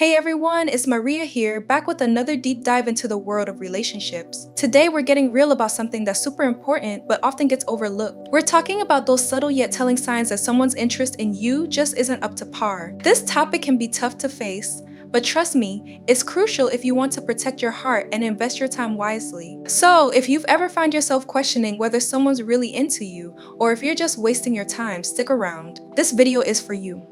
Hey everyone, it's Maria here, back with another deep dive into the world of relationships. Today we're getting real about something that's super important but often gets overlooked. We're talking about those subtle yet telling signs that someone's interest in you just isn't up to par. This topic can be tough to face, but trust me, it's crucial if you want to protect your heart and invest your time wisely. So, if you've ever found yourself questioning whether someone's really into you, or if you're just wasting your time, stick around. This video is for you.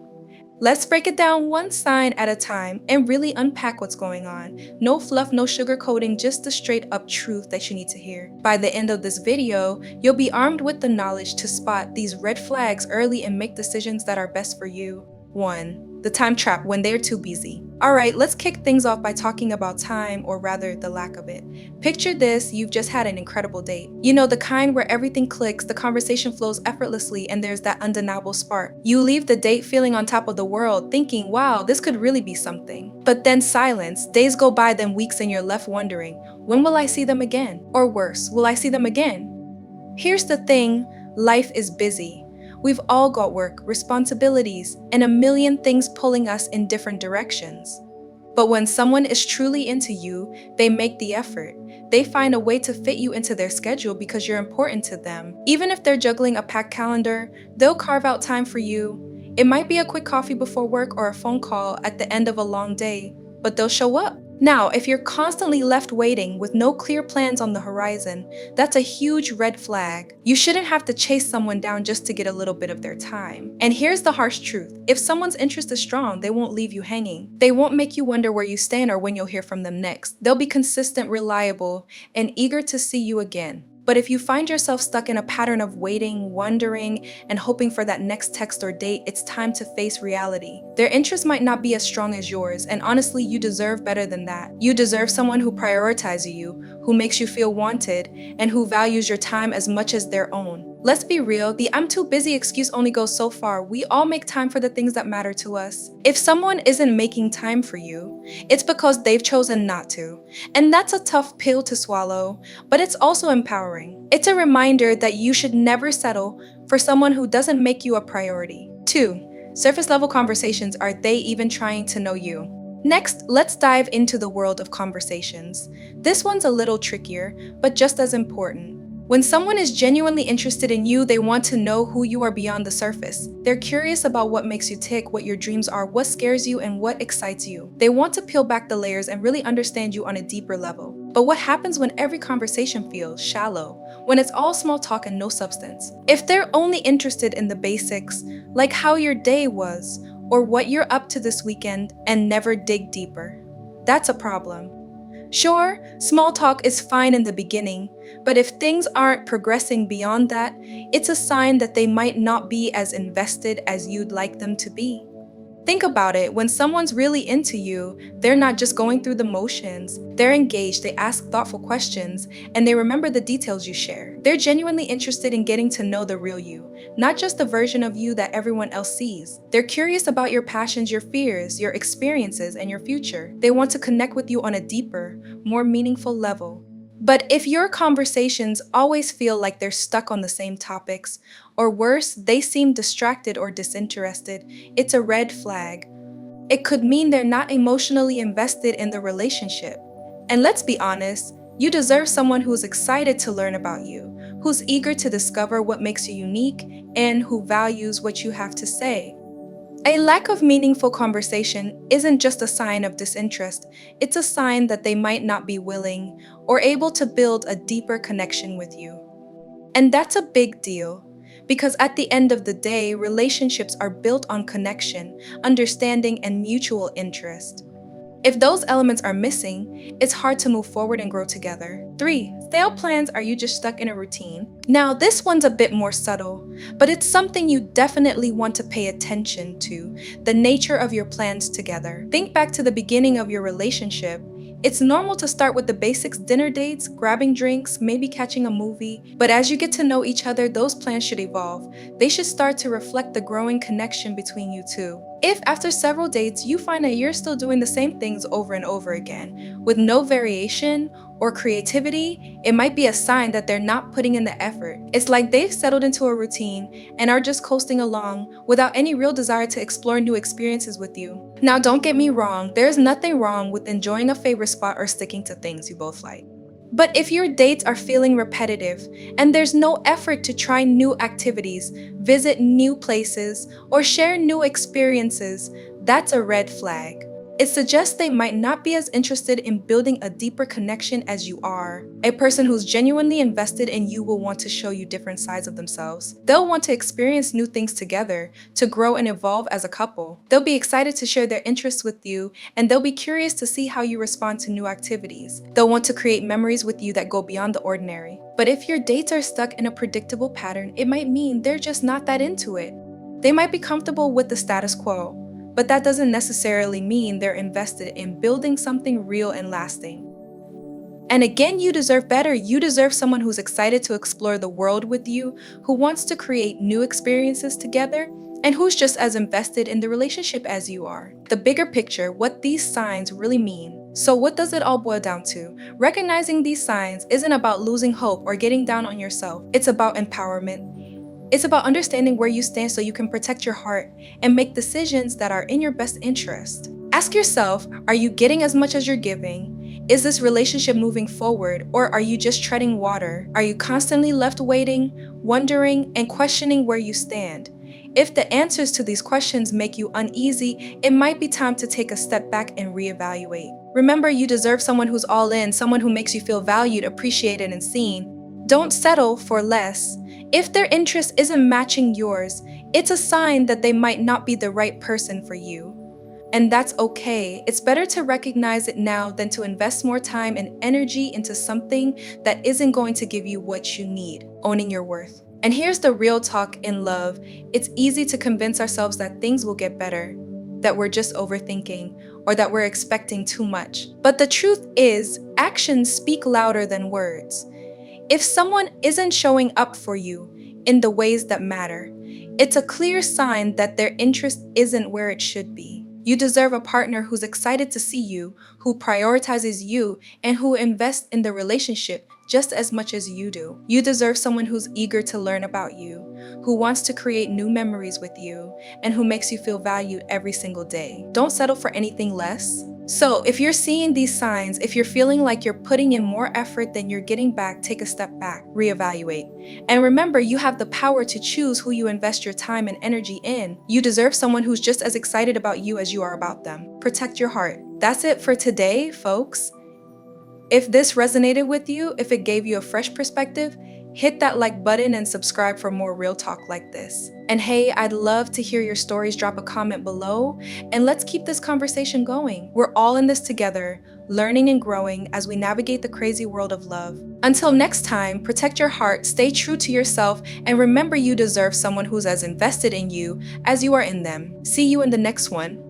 Let's break it down one sign at a time and really unpack what's going on. No fluff, no sugarcoating, just the straight up truth that you need to hear. By the end of this video, you'll be armed with the knowledge to spot these red flags early and make decisions that are best for you. 1. The time trap, when they're too busy. Alright, let's kick things off by talking about time, or rather the lack of it. Picture this, you've just had an incredible date. You know, the kind where everything clicks, the conversation flows effortlessly, and there's that undeniable spark. You leave the date feeling on top of the world, thinking, wow, this could really be something. But then silence, days go by, then weeks, and you're left wondering, when will I see them again? Or worse, will I see them again? Here's the thing, life is busy. We've all got work, responsibilities, and a million things pulling us in different directions. But when someone is truly into you, they make the effort. They find a way to fit you into their schedule because you're important to them. Even if they're juggling a packed calendar, they'll carve out time for you. It might be a quick coffee before work or a phone call at the end of a long day, but they'll show up. Now, if you're constantly left waiting with no clear plans on the horizon, that's a huge red flag. You shouldn't have to chase someone down just to get a little bit of their time. And here's the harsh truth. If someone's interest is strong, they won't leave you hanging. They won't make you wonder where you stand or when you'll hear from them next. They'll be consistent, reliable, and eager to see you again. But if you find yourself stuck in a pattern of waiting, wondering, and hoping for that next text or date, it's time to face reality. Their interest might not be as strong as yours, and honestly, you deserve better than that. You deserve someone who prioritizes you, who makes you feel wanted, and who values your time as much as their own. Let's be real, the "I'm too busy" excuse only goes so far. We all make time for the things that matter to us. If someone isn't making time for you, it's because they've chosen not to. And that's a tough pill to swallow, but it's also empowering. It's a reminder that you should never settle for someone who doesn't make you a priority. 2. Surface level conversations, are they even trying to know you? Next, let's dive into the world of conversations. This one's a little trickier, but just as important. When someone is genuinely interested in you, they want to know who you are beyond the surface. They're curious about what makes you tick, what your dreams are, what scares you, and what excites you. They want to peel back the layers and really understand you on a deeper level. But what happens when every conversation feels shallow? When it's all small talk and no substance? If they're only interested in the basics, like how your day was, or what you're up to this weekend, and never dig deeper, that's a problem. Sure, small talk is fine in the beginning, but if things aren't progressing beyond that, it's a sign that they might not be as invested as you'd like them to be. Think about it, when someone's really into you, they're not just going through the motions. They're engaged, they ask thoughtful questions, and they remember the details you share. They're genuinely interested in getting to know the real you, not just the version of you that everyone else sees. They're curious about your passions, your fears, your experiences, and your future. They want to connect with you on a deeper, more meaningful level. But if your conversations always feel like they're stuck on the same topics, or worse, they seem distracted or disinterested, it's a red flag. It could mean they're not emotionally invested in the relationship. And let's be honest, you deserve someone who's excited to learn about you, who's eager to discover what makes you unique, and who values what you have to say. A lack of meaningful conversation isn't just a sign of disinterest, it's a sign that they might not be willing or able to build a deeper connection with you. And that's a big deal, because at the end of the day, relationships are built on connection, understanding, and mutual interest. If those elements are missing, it's hard to move forward and grow together. 3. Failed plans, are you just stuck in a routine? Now, this one's a bit more subtle, but it's something you definitely want to pay attention to, the nature of your plans together. Think back to the beginning of your relationship. It's normal to start with the basics: dinner dates, grabbing drinks, maybe catching a movie. But as you get to know each other, those plans should evolve. They should start to reflect the growing connection between you two. If after several dates you find that you're still doing the same things over and over again, with no variation or creativity, it might be a sign that they're not putting in the effort. It's like they've settled into a routine and are just coasting along without any real desire to explore new experiences with you. Now, don't get me wrong, there's nothing wrong with enjoying a favorite spot or sticking to things you both like. But if your dates are feeling repetitive and there's no effort to try new activities, visit new places, or share new experiences, that's a red flag. It suggests they might not be as interested in building a deeper connection as you are. A person who's genuinely invested in you will want to show you different sides of themselves. They'll want to experience new things together, to grow and evolve as a couple. They'll be excited to share their interests with you, and they'll be curious to see how you respond to new activities. They'll want to create memories with you that go beyond the ordinary. But if your dates are stuck in a predictable pattern, it might mean they're just not that into it. They might be comfortable with the status quo, but that doesn't necessarily mean they're invested in building something real and lasting. And again, you deserve better. You deserve someone who's excited to explore the world with you, who wants to create new experiences together, and who's just as invested in the relationship as you are. The bigger picture, what these signs really mean. So what does it all boil down to? Recognizing these signs isn't about losing hope or getting down on yourself. It's about empowerment. It's about understanding where you stand so you can protect your heart and make decisions that are in your best interest. Ask yourself, are you getting as much as you're giving? Is this relationship moving forward, or are you just treading water? Are you constantly left waiting, wondering, and questioning where you stand? If the answers to these questions make you uneasy, it might be time to take a step back and reevaluate. Remember, you deserve someone who's all in, someone who makes you feel valued, appreciated, and seen. Don't settle for less. If their interest isn't matching yours, it's a sign that they might not be the right person for you. And that's okay. It's better to recognize it now than to invest more time and energy into something that isn't going to give you what you need, owning your worth. And here's the real talk in love. It's easy to convince ourselves that things will get better, that we're just overthinking, or that we're expecting too much. But the truth is, actions speak louder than words. If someone isn't showing up for you in the ways that matter, it's a clear sign that their interest isn't where it should be. You deserve a partner who's excited to see you, who prioritizes you, and who invests in the relationship just as much as you do. You deserve someone who's eager to learn about you, who wants to create new memories with you, and who makes you feel valued every single day. Don't settle for anything less. So if you're seeing these signs, if you're feeling like you're putting in more effort than you're getting back, take a step back, reevaluate. And remember, you have the power to choose who you invest your time and energy in. You deserve someone who's just as excited about you as you are about them. Protect your heart. That's it for today, folks. If this resonated with you, if it gave you a fresh perspective, hit that like button and subscribe for more real talk like this. And hey, I'd love to hear your stories. Drop a comment below, and let's keep this conversation going. We're all in this together, learning and growing as we navigate the crazy world of love. Until next time, protect your heart, stay true to yourself, and remember you deserve someone who's as invested in you as you are in them. See you in the next one.